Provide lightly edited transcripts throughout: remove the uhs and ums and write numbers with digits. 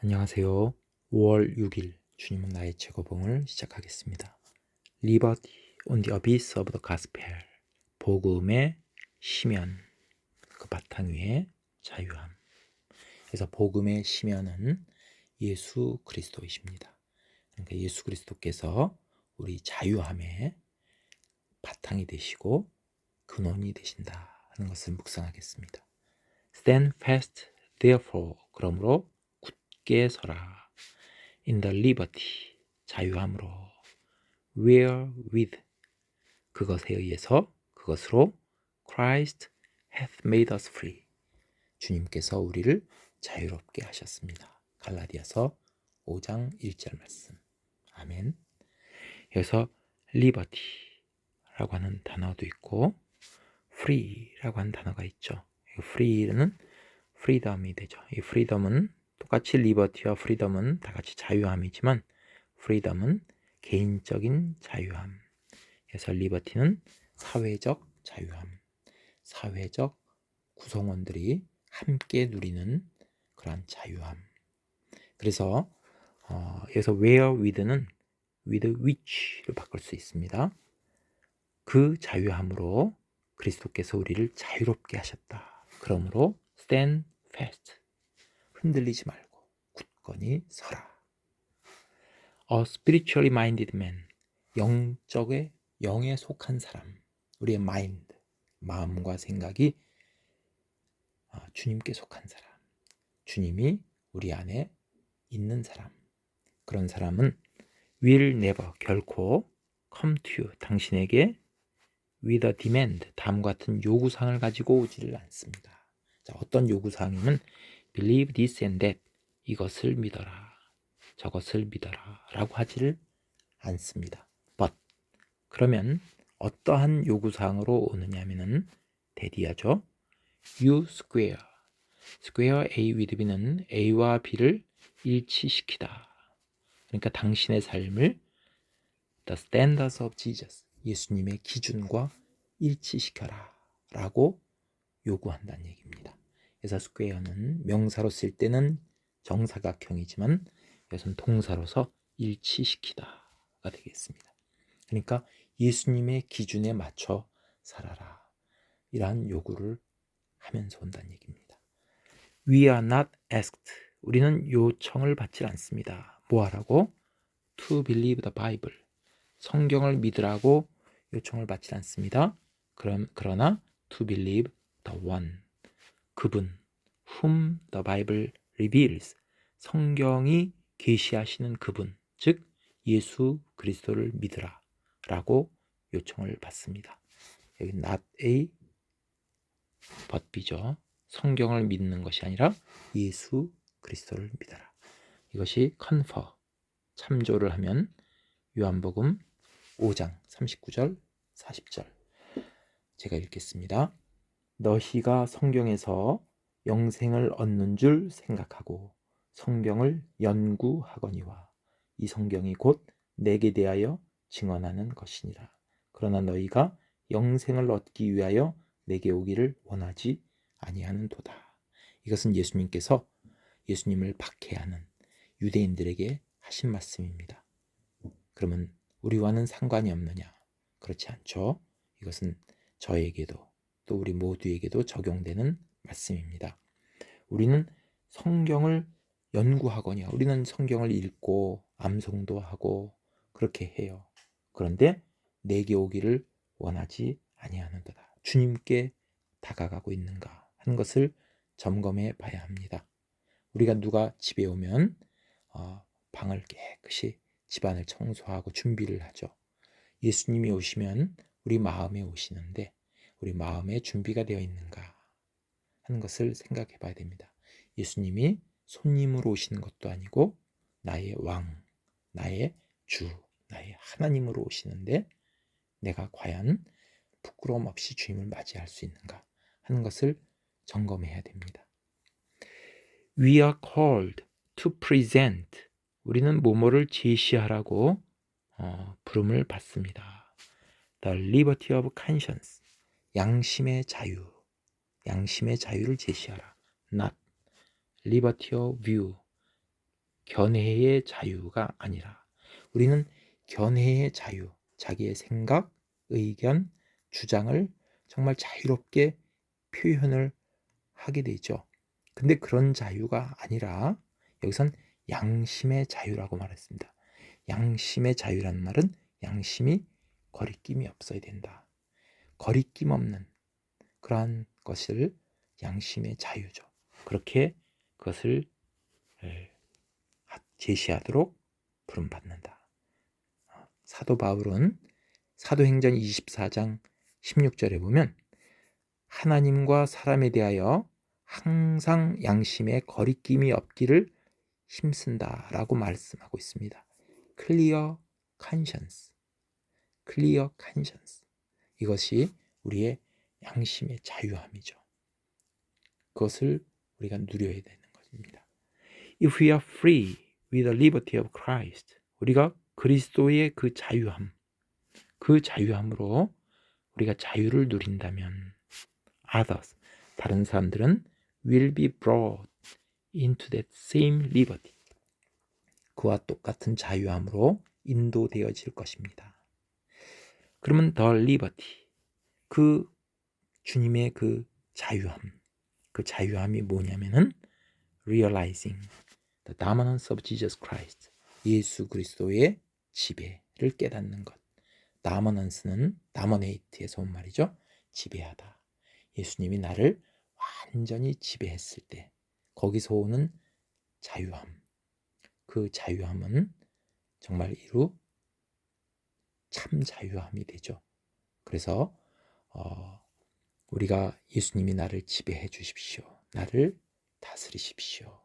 안녕하세요. 5월 6일 주님은 나의 제거봉을 시작하겠습니다. Liberty on the abyss of the gospel. 복음의 심연, 그 바탕 위에 자유함. 그래서 복음의 심연은 예수 그리스도이십니다. 그러니까 예수 그리스도께서 우리 자유함의 바탕이 되시고 근원이 되신다 하는 것을 묵상하겠습니다. Stand fast, therefore. 그러므로 굳게 서라. In the liberty, 자유함으로. wherewith, 그것에 의해서, 그것으로. Christ hath made us free, 주님께서 우리를 자유롭게 하셨습니다. 갈라디아서 5장 1절 말씀. 아멘. 여기서 liberty라고 하는 단어도 있고 free라고 하는 단어가 있죠. free는 freedom이 되죠. 이 freedom은 똑같이 liberty와 freedom은 다 같이 자유함이지만 freedom은 개인적인 자유함. 그래서 liberty는 사회적 자유함. 사회적 구성원들이 함께 누리는 그러한 자유함. 그래서 여기서 wherewith는 with which로 바꿀 수 있습니다. 그 자유함으로 그리스도께서 우리를 자유롭게 하셨다. 그러므로 stand fast, 흔들리지 말고 굳건히 서라. A spiritually minded man, 영에 속한 사람. 우리의 mind, 마음과 생각이 주님께 속한 사람. 주님이 우리 안에 있는 사람. 그런 사람은 will never, 결코 come to you, 당신에게 with a demand, 다음과 같은 요구사항을 가지고 오지를 않습니다. 자, 어떤 요구사항이면 believe this and that, 이것을 믿어라, 저것을 믿어라 라고 하지를 않습니다. But, 그러면 어떠한 요구사항으로 오느냐 하면은 대디하죠. U square, square A with B는 A와 B를 일치시키다. 그러니까 당신의 삶을 the standards of Jesus, 예수님의 기준과 일치시켜라 라고 요구한다는 얘기입니다. 그래서 스퀘어는 명사로 쓸 때는 정사각형이지만 여기서는 동사로서 일치시키다가 되겠습니다. 그러니까 예수님의 기준에 맞춰 살아라, 이러한 요구를 하면서 온다는 얘기입니다. We are not asked, 우리는 요청을 받지 않습니다. 뭐 하라고? To believe the Bible, 성경을 믿으라고 요청을 받지 않습니다. 그러나 to believe the one, 그분, whom the Bible reveals, 성경이 계시하시는 그분, 즉 예수 그리스도를 믿으라 라고 요청을 받습니다. 여기 not A but B죠. 성경을 믿는 것이 아니라 예수 그리스도를 믿어라. 이것이 confer, 참조를 하면 요한복음 5장 39절 40절 제가 읽겠습니다. 너희가 성경에서 영생을 얻는 줄 생각하고 성경을 연구하거니와 이 성경이 곧 내게 대하여 증언하는 것이니라. 그러나 너희가 영생을 얻기 위하여 내게 오기를 원하지 아니하는도다. 이것은 예수님께서 예수님을 박해하는 유대인들에게 하신 말씀입니다. 그러면 우리와는 상관이 없느냐? 그렇지 않죠. 이것은 저에게도 또 우리 모두에게도 적용되는 말씀입니다. 우리는 성경을 연구하거니와, 우리는 성경을 읽고 암송도 하고 그렇게 해요. 그런데 내게 오기를 원하지 아니하는도다. 주님께 다가가고 있는가 하는 것을 점검해 봐야 합니다. 우리가 누가 집에 오면 방을 깨끗이 집안을 청소하고 준비를 하죠. 예수님이 오시면 우리 마음에 오시는데 우리 마음에 준비가 되어 있는가 하는 것을 생각해 봐야 됩니다. 예수님이 손님으로 오시는 것도 아니고 나의 왕, 나의 주, 나의 하나님으로 오시는데 내가 과연 부끄러움 없이 주님을 맞이할 수 있는가 하는 것을 점검해야 됩니다. We are called to present, 우리는 뭐뭐를 제시하라고 부름을 받습니다. The liberty of conscience, 양심의 자유, 양심의 자유를 제시하라. Not liberty of view, 견해의 자유가 아니라 우리는 견해의 자유, 자기의 생각, 의견, 주장을 정말 자유롭게 표현을 하게 되죠. 근데 그런 자유가 아니라 여기선 양심의 자유라고 말했습니다. 양심의 자유라는 말은 양심이 거리낌이 없어야 된다. 거리낌 없는 그러한 것을 양심의 자유죠. 그렇게 그것을 제시하도록 부름받는다. 사도 바울은 사도행전 24장 16절에 보면 하나님과 사람에 대하여 항상 양심에 거리낌이 없기를 힘쓴다라고 말씀하고 있습니다. Clear conscience, clear conscience. 이것이 우리의 양심의 자유함이죠. 그것을 우리가 누려야 되는 것입니다. If we are free with the liberty of Christ, 우리가 그리스도의 그 자유함, 그 자유함으로 우리가 자유를 누린다면 others, 다른 사람들은 will be brought into that same liberty. 그와 똑같은 자유함으로 인도되어질 것입니다. 그러면 the liberty, 그 주님의 그 자유함, 그 자유함이 뭐냐면은 realizing the dominance of Jesus Christ, 예수 그리스도의 지배를 깨닫는 것. dominance는 dominate에서 온 말이죠. 지배하다. 예수님이 나를 완전히 지배했을 때 거기서 오는 자유함, 그 자유함은 정말 이루 참 자유함이 되죠. 그래서 우리가 예수님이 나를 지배해 주십시오. 나를 다스리십시오.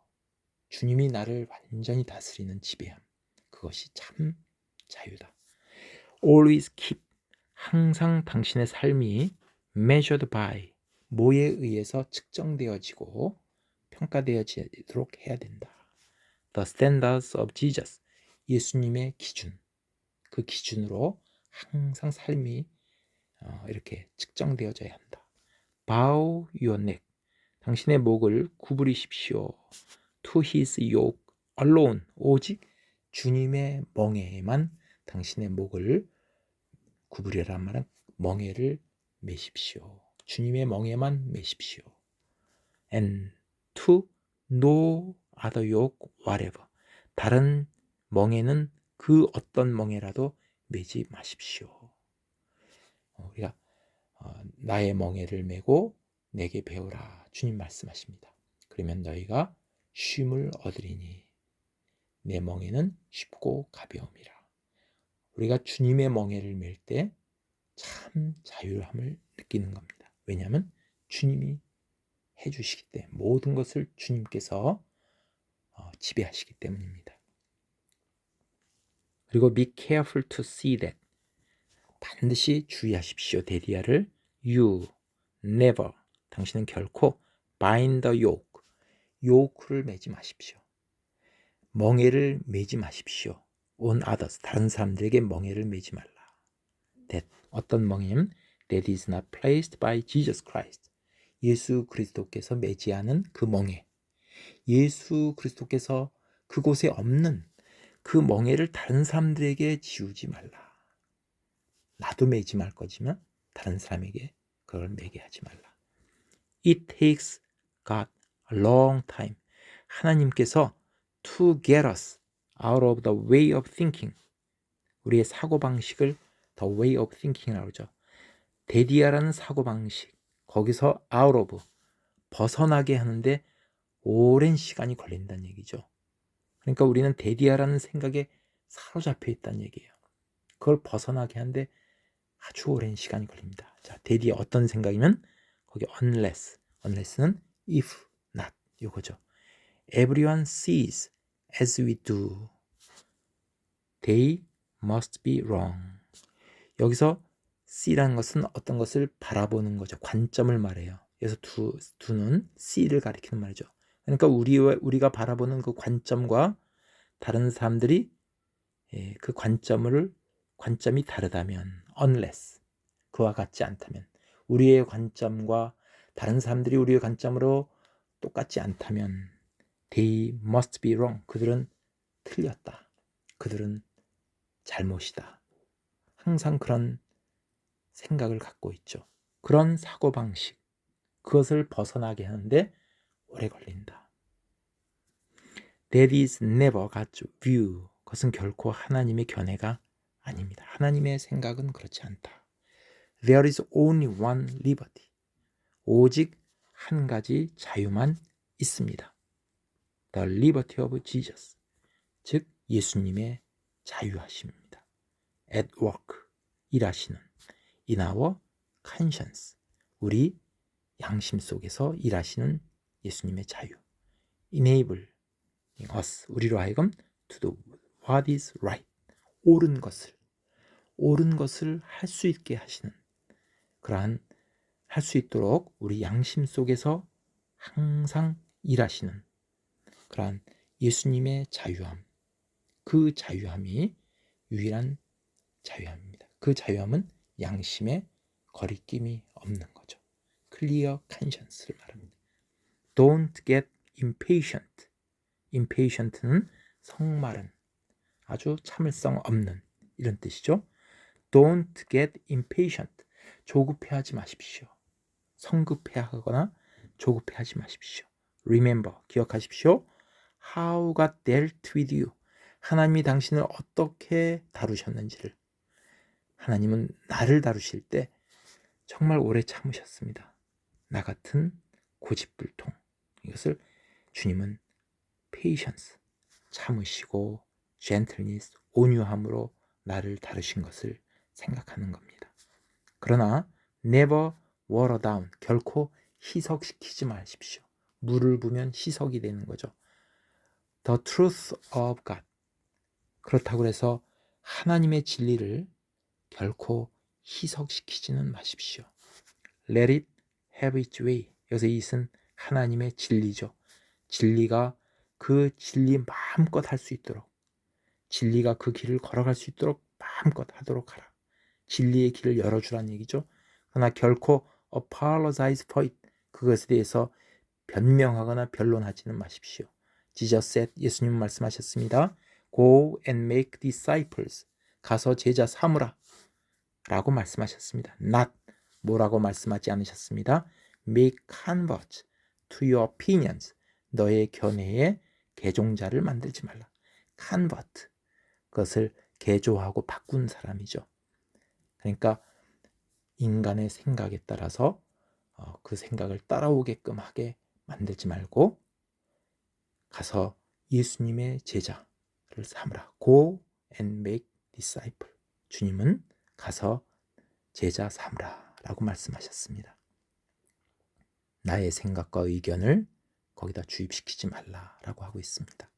주님이 나를 완전히 다스리는 지배함, 그것이 참 자유다. Always keep, 항상 당신의 삶이 measured by, 뭐에 의해서 측정되어지고 평가되어지도록 해야 된다. The standards of Jesus, 예수님의 기준, 그 기준으로 항상 삶이 이렇게 측정되어져야 한다. Bow your neck, 당신의 목을 구부리십시오. To his yoke alone, 오직 주님의 멍에만 당신의 목을 구부리라는 말은 멍에를 매십시오. 주님의 멍에만 매십시오. And to no other yoke whatever, 다른 멍에는 그 어떤 멍에라도 매지 마십시오. 우리가 나의 멍에를 메고 내게 배우라, 주님 말씀하십니다. 그러면 너희가 쉼을 얻으리니 내 멍에는 쉽고 가벼움이라. 우리가 주님의 멍에를 맬 때 참 자유함을 느끼는 겁니다. 왜냐하면 주님이 해주시기 때문에, 모든 것을 주님께서 지배하시기 때문입니다. 그리고 be careful to see that, 반드시 주의하십시오. 데디아를 you never, 당신은 결코 bind the yoke, 요크를 매지 마십시오. 멍에를 매지 마십시오. on others, 다른 사람들에게 멍에를 매지 말라. that, 어떤 멍에는 that is not placed by Jesus Christ, 예수 그리스도께서 매지 않은 그 멍에, 예수 그리스도께서 그곳에 없는 그 멍에를 다른 사람들에게 지우지 말라. 나도 매지 말 거지만 다른 사람에게 그걸 매게 하지 말라. It takes God a long time, 하나님께서 to get us out of the way of thinking, 우리의 사고방식을 the way of thinking이라고 하죠. 데디아라는 사고방식, 거기서 out of, 벗어나게 하는데 오랜 시간이 걸린다는 얘기죠. 그러니까 우리는 데디아라는 생각에 사로잡혀 있다는 얘기예요. 그걸 벗어나게 하는데 아주 오랜 시간이 걸립니다. 자, 데디아 어떤 생각이면 거기 unless는 if not, 이거죠. Everyone sees as we do, they must be wrong. 여기서 see라는 것은 어떤 것을 바라보는 거죠. 관점을 말해요. 그래서 두는 see를 가리키는 말이죠. 그러니까 우리가 바라보는 그 관점과 다른 사람들이 그 관점이 다르다면, unless, 그와 같지 않다면, 우리의 관점과 다른 사람들이 우리의 관점으로 똑같지 않다면, they must be wrong, 그들은 틀렸다. 그들은 잘못이다. 항상 그런 생각을 갖고 있죠. 그런 사고방식, 그것을 벗어나게 하는데 오래 걸린다. That is never God's view. 그것은 결코 하나님의 견해가 아닙니다. 하나님의 생각은 그렇지 않다. There is only one liberty. 오직 한 가지 자유만 있습니다. The liberty of Jesus. 즉 예수님의 자유하심입니다. At work. 일하시는. In our conscience. 우리 양심 속에서 일하시는 예수님의 자유. Enabling us. 우리로 하여금 to do what is right. 옳은 것을 할 수 있게 하시는, 그러한 할 수 있도록 우리 양심 속에서 항상 일하시는 그러한 예수님의 자유함, 그 자유함이 유일한 자유함입니다. 그 자유함은 양심에 거리낌이 없는 거죠. Clear conscience를 말합니다. Don't get impatient. impatient는 성마른, 아주 참을성 없는 이런 뜻이죠. Don't get impatient. 조급해하지 마십시오. 성급해하거나 조급해하지 마십시오. Remember, 기억하십시오. How God dealt with you. 하나님이 당신을 어떻게 다루셨는지를. 하나님은 나를 다루실 때 정말 오래 참으셨습니다. 나 같은 고집불통. 이것을 주님은 patience, 참으시고 gentleness, 온유함으로 나를 다루신 것을 생각하는 겁니다. 그러나 never water down, 결코 희석시키지 마십시오. 물을 부으면 희석이 되는 거죠. The truth of God. 그렇다고 해서 하나님의 진리를 결코 희석시키지는 마십시오. Let it have its way. 여기서 이것은 하나님의 진리죠. 진리가 그 진리 마음껏 할 수 있도록, 진리가 그 길을 걸어갈 수 있도록 마음껏 하도록 하라. 진리의 길을 열어주라는 얘기죠. 그러나 결코 apologize for it. 그것에 대해서 변명하거나 변론하지는 마십시오. Jesus said, 예수님은 말씀하셨습니다. Go and make disciples. 가서 제자 삼으라. 라고 말씀하셨습니다. Not 뭐라고 말씀하지 않으셨습니다. Make converts to your opinions. 너의 견해에 개종자를 만들지 말라. Convert. 그것을 개조하고 바꾼 사람이죠. 그러니까 인간의 생각에 따라서 그 생각을 따라오게끔 하게 만들지 말고 가서 예수님의 제자를 삼으라. Go and make disciple. 주님은 가서 제자 삼으라 라고 말씀하셨습니다. 나의 생각과 의견을 거기다 주입시키지 말라라고 하고 있습니다.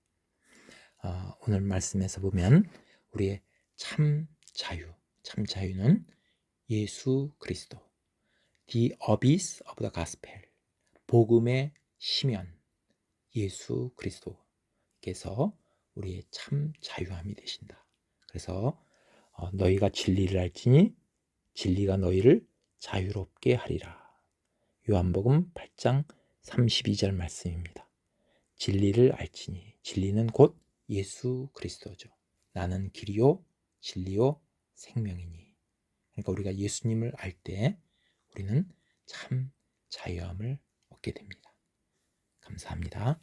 오늘 말씀에서 보면 우리의 참 자유는 예수 그리스도, the abyss of the gospel, 복음의 심연, 예수 그리스도께서 우리의 참 자유함이 되신다. 그래서 너희가 진리를 알지니 진리가 너희를 자유롭게 하리라. 요한복음 8장 32절 말씀입니다. 진리를 알지니, 진리는 곧 예수 그리스도죠. 나는 길이요 진리요 생명이니. 그러니까 우리가 예수님을 알 때 우리는 참 자유함을 얻게 됩니다. 감사합니다.